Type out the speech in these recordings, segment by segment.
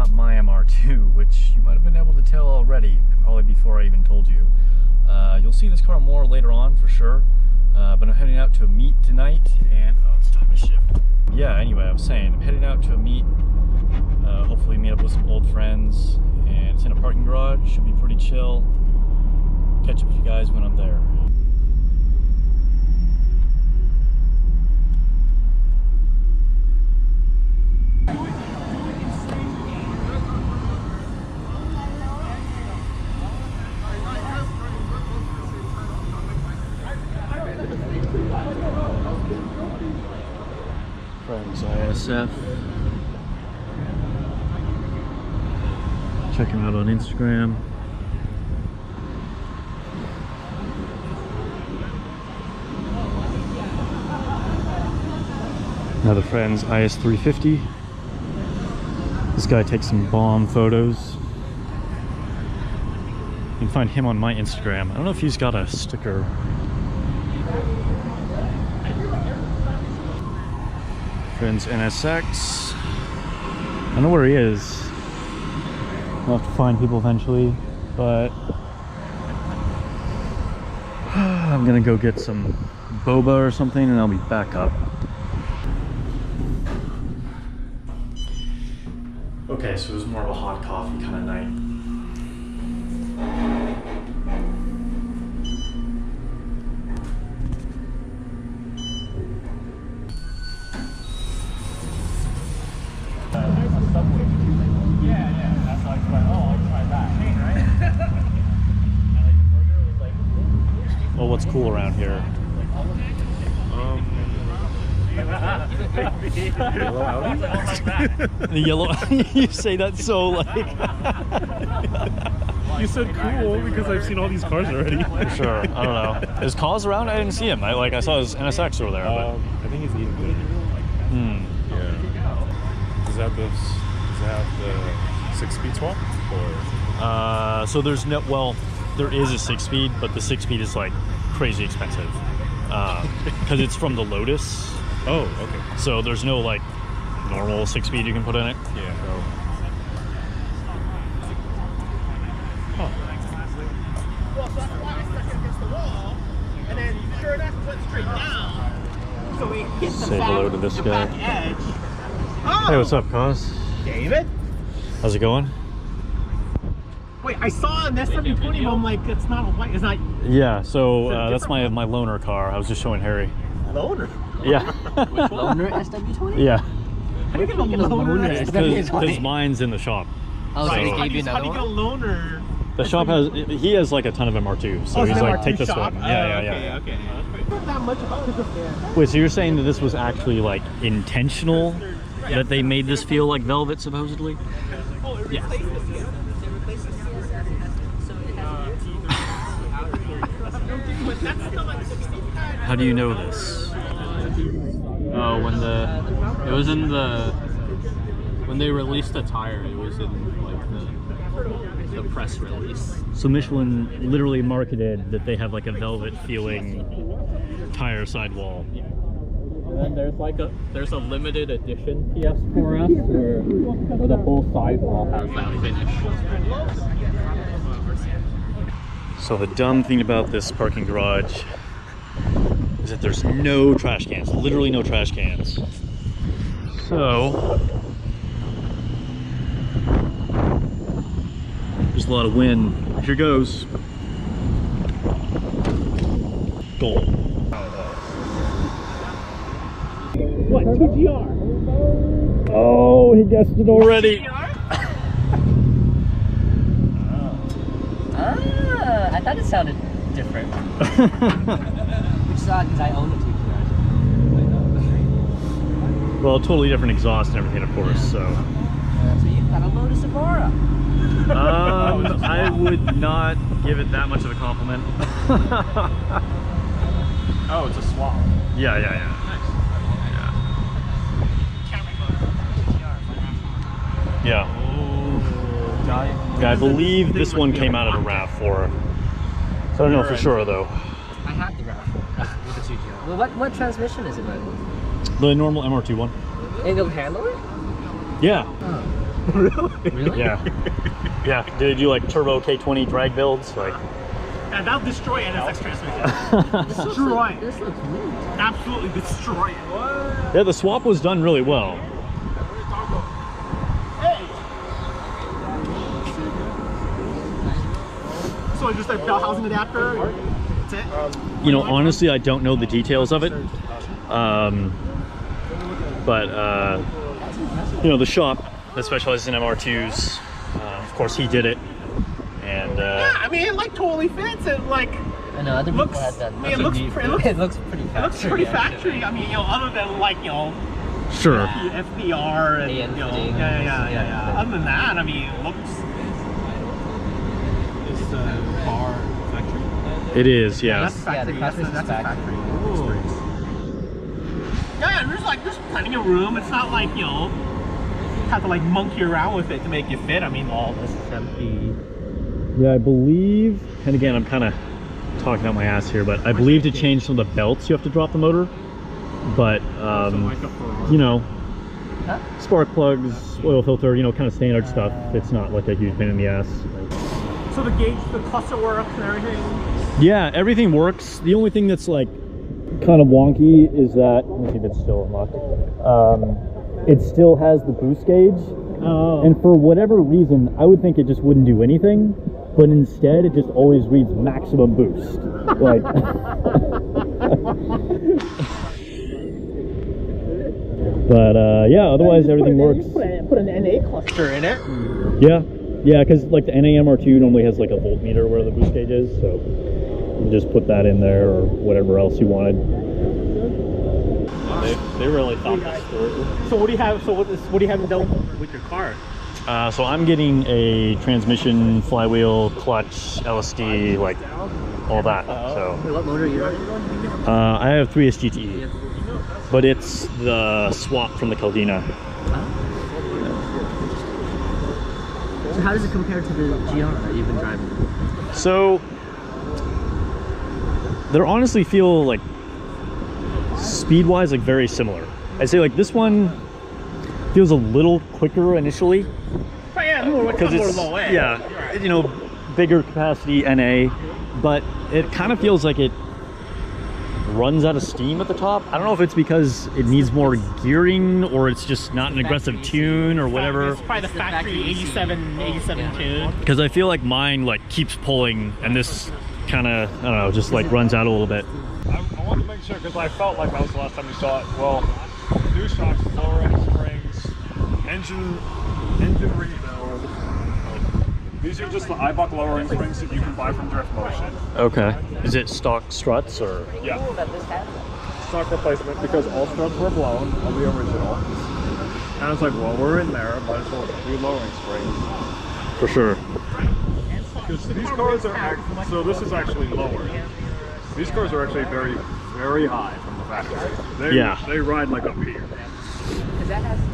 not my MR2, which you might have been able to tell already, probably before I even told you. You'll see this car more later on for sure, but I'm heading out to a meet tonight, and oh, it's time to shift. Yeah, anyway, I was saying, I'm heading out to a meet, hopefully meet up with some old friends, and it's in a parking garage, should be pretty chill. Catch up with you guys when I'm there. Friends ISF. Check him out on Instagram. Another friend's IS350. This guy takes some bomb photos. You can find him on my Instagram. I don't know if he's got a sticker. Friend's NSX. I don't know where he is. I'll have to find people eventually, but I'm gonna go get some boba or something and I'll be back up. Okay, so it was more of a hot coffee kind of night. Well, what's cool around here? Yellow Audi? The yellow. You say that so like. You said cool because I've seen all these cars already. Sure, I don't know. Is Cause around? I didn't see him. I saw his NSX over there. But... I think he's eating good. Yeah. Does that have the 6-speed swap? Or? So there's no. Well, there is a 6-speed, but the 6-speed is like crazy expensive because it's from the Lotus. Oh, okay. So there's no like normal 6-speed you can put in it. Yeah. So. Huh. Say hello to this guy. Hey, what's up, Cos? David? How's it going? Wait, I saw an SW20, but I'm like, it's not a white, it's not... Yeah, so that's my loaner car. I was just showing Harry. Loaner? Yeah. Which loaner SW20? Yeah. How do you get a loaner? Because mine's in the shop. Oh, so So- he gave you How do another you get a one? loaner? The shop he has like a ton of MR2, so Oh, he's it's an like, MR2 take this shop? one. Oh, Yeah. Okay. Not that much about it. Wait, so you're saying that this was actually like intentional? That they made this feel like velvet, supposedly? Yeah. How do you know this? Oh, when they released the tire, it was in like the press release. So Michelin literally marketed that they have like a velvet feeling tire sidewall. And then there's a limited edition PS4S where the whole sidewall has that finish. So the dumb thing about this parking garage is that there's no trash cans, literally no trash cans. So there's a lot of wind. Here goes. Goal. What, 2GR? Oh, he guessed it already. I thought it sounded different. Which is odd because I own a 2GR. Well, totally different exhaust and everything, of course, so. So you've got a Lotus Evora. I would not give it that much of a compliment. Oh, it's a swap. Yeah. Yeah. Yeah, I believe this one came out of a RAV4. So I don't know for sure though. I have the RAV4 with the 2GR. Well, what transmission is it, right? The normal MR2 one. And it'll handle it? Yeah. Oh. Really? Yeah. Yeah. Did they do like turbo K20 drag builds? Like. And that'll destroy NSX transmission. Destroy it. This looks neat. Absolutely destroy it. Yeah, the swap was done really well. Hey! So just a bell housing adapter? That's it? You know, honestly, I don't know the details of it. You know, the shop that specializes in MR2s, of course, he did it. And yeah, I mean, it like totally fits. It like I know other looks. people had that. I mean, it looks pretty factory. It looks pretty factory. I mean, you know, other than like, you know, sure. FDR and you know, yeah. Other than that, I mean, it looks. Is the car factory? It is, yeah. That's factory. Yeah, the cartridge is factory. Yeah, and there's plenty of room. It's not like, you know, have to like monkey around with it to make it fit. I mean, all this is empty. Yeah, I believe, and again, I'm kind of talking out my ass here, but I believe to change some of the belts, you have to drop the motor. But, you know, spark plugs, oil filter, you know, kind of standard stuff. It's not like a huge pain in the ass. So the gauge, the cluster works and everything? Yeah, everything works. The only thing that's like kind of wonky is that, let me see if it's still unlocked. It still has the boost gauge. Oh. And for whatever reason, I would think it just wouldn't do anything, but instead it just always reads maximum boost. Like, but yeah, otherwise everything works. Put an NA cluster in it. Yeah, because like the NA MR2 normally has like a voltmeter where the boost gauge is, so you just put that in there or whatever else you wanted. They really thought this through. So what do you have? So what do you have done with your car? So I'm getting a transmission, flywheel, clutch, LSD, like all that. So What motor are you running? I have 3S GTE, but it's the swap from the Caldina. So how does it compare to the GR that you've been driving? So they honestly feel like speed-wise like very similar. I'd say like this one feels a little quicker initially. Because it's low end. Yeah, you know, bigger capacity NA, but it kind of feels like it runs out of steam at the top. I don't know if it's because it needs more gearing or it's just not an aggressive tune or whatever. It's probably the factory 87 tune. Because I feel like mine like keeps pulling and this kind of, I don't know, just like runs out a little bit. I wanted to make sure because I felt like that was the last time you saw it. Well, new shocks, lower end springs, engine rebuild. These are just the iBuck lowering springs that you can buy from Drift Motion. Okay. Is it stock struts or? Yeah. Stock replacement because all struts were blown on the original. And I was like, well, we're in there, might as well do lowering springs. For sure. Because these cars are, so this is actually lower. These cars are actually very, very high from the factory. They ride like up here.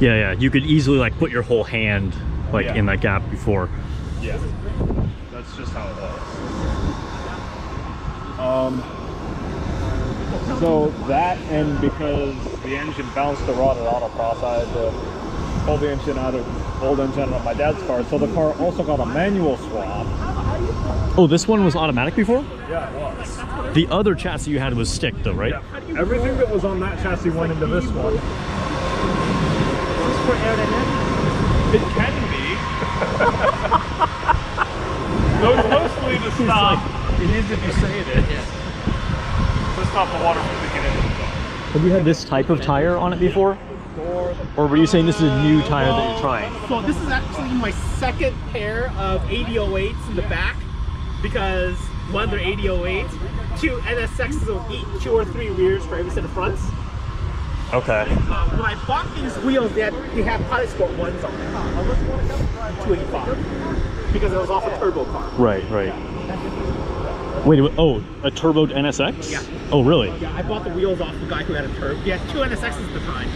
Yeah. You could easily like put your whole hand like in that gap before. Yeah, that's just how it was. So that, and because the engine bounced the rod at autocross, I had to pull the engine out of old engine out of my dad's car. So the car also got a manual swap. Oh, this one was automatic before? Yeah, it was. The other chassis you had was stick though, right? Yeah. Everything that was on that chassis went into this one. It can be. Mostly to stop. It is if you say it is. To stop the water from leaking into the car. Have you had this type of tire on it before? Or were you saying this is a new tire that you're trying? So this is actually my second pair of 8008s in the back because one they're 8008s, two NSXs will eat 2 or 3 rears for every set of fronts. Okay. When I bought these wheels, they have pilot sport ones on them. 285 because it was off a turbo car. Right. Wait, oh, a turboed NSX? Yeah. Oh, really? Yeah, I bought the wheels off the guy who had a turbo. He had 2 NSXs at the time.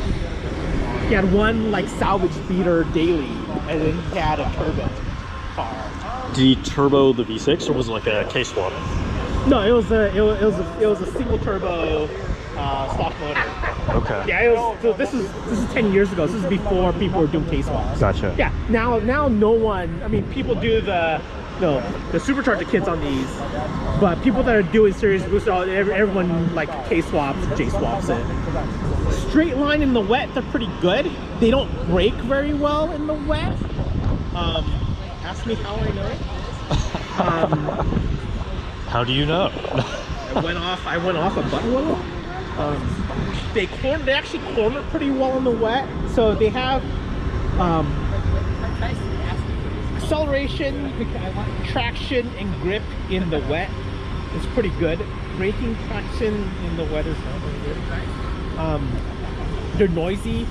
He had one like salvage beater daily, and then he had a turbo car. Did he turbo the V6 or was it like a K-swap? No, it was a single turbo stock motor. Okay. Yeah, so this is 10 years ago. This is before people were doing K-swaps. Gotcha. Yeah, now no one, I mean, people do the supercharger kits on these, but people that are doing serious booster, everyone like K-swaps, J-swaps it. Straight line in the wet, they're pretty good. They don't break very well in the wet. Ask me how I know. How do you know? I went off a button wheel. They actually corner pretty well in the wet, so they have acceleration, traction, and grip in the wet. It's pretty good. Braking traction in the wet is not very good. They're noisy.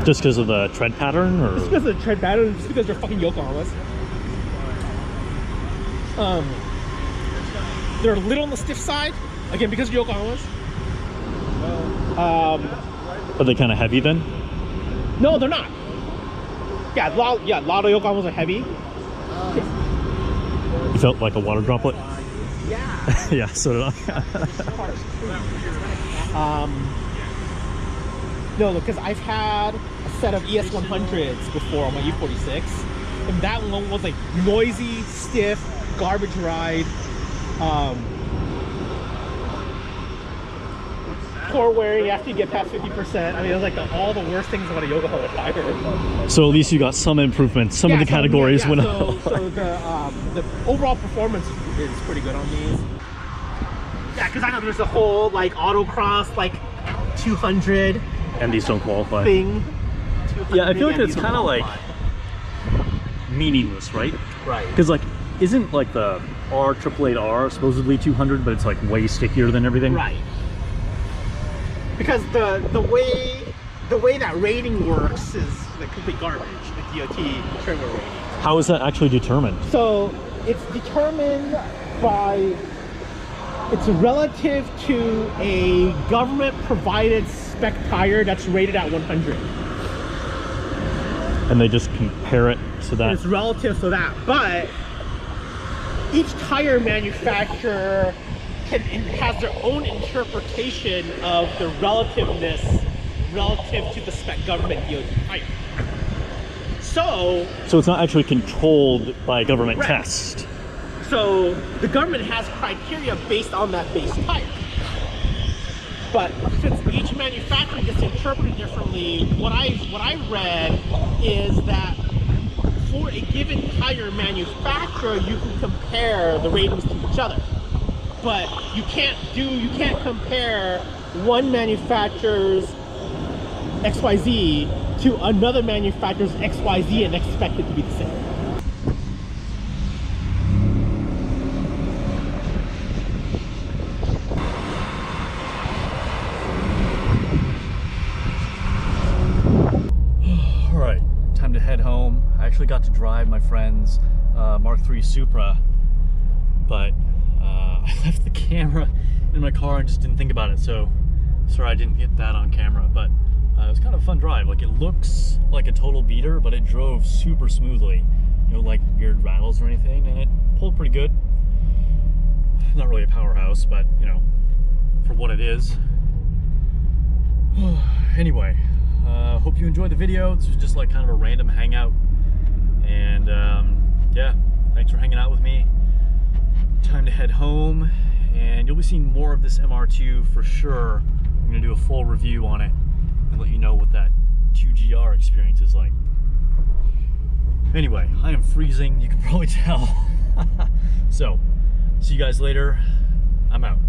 Just because of the tread pattern, or Just because of the tread pattern, just because they're fucking Yokohamas. They're a little on the stiff side, again because of Yokohamas. are they kind of heavy then? No, they're not. Yeah, a lot of Yokohamas are heavy. You felt like a water droplet? Yeah. Yeah, so did I. No, because I've had a set of ES100s before on my E46, and that one was like noisy, stiff, garbage ride. Poor wearing after you get past 50%. I mean, it was like all the worst things about a Yokohama tire. So at least you got some improvements. Some of the categories went up. So the overall performance is pretty good on these. Yeah, because I know there's a whole like autocross like 200 And these don't qualify. thing. Yeah, I feel like Yeah, it's these kind of don't like meaningless, right? Right. Because like, isn't like the R888R supposedly 200, but it's like way stickier than everything? Right. Because the way that rating works is like complete garbage. The DOT trimmer rating. How is that actually determined? So it's determined by, it's relative to a government provided spec tire that's rated at 100. And they just compare it to that? And it's relative to that, but each tire manufacturer has their own interpretation of the relativeness relative to the spec government DOT tire. So it's not actually controlled by a government Right. test. So the government has criteria based on that base tire. But since each manufacturer gets interpreted differently, what I read is that for a given tire manufacturer, you can compare the ratings to each other. But you can't compare one manufacturer's XYZ to another manufacturer's XYZ and expect it to be the same. All right, time to head home. I actually got to drive my friend's Mark III Supra, but I left the camera in my car and just didn't think about it, so sorry I didn't get that on camera, but it was kind of a fun drive. Like, it looks like a total beater, but it drove super smoothly. No like weird rattles or anything, and it pulled pretty good. Not really a powerhouse, but you know, for what it is. Anyway, hope you enjoyed the video. This was just like kind of a random hangout, and yeah, thanks for hanging out with me. Time to head home, and you'll be seeing more of this MR2 for sure. I'm gonna do a full review on it and let you know what that 2GR experience is like. Anyway, I am freezing, you can probably tell. So, see you guys later. I'm out.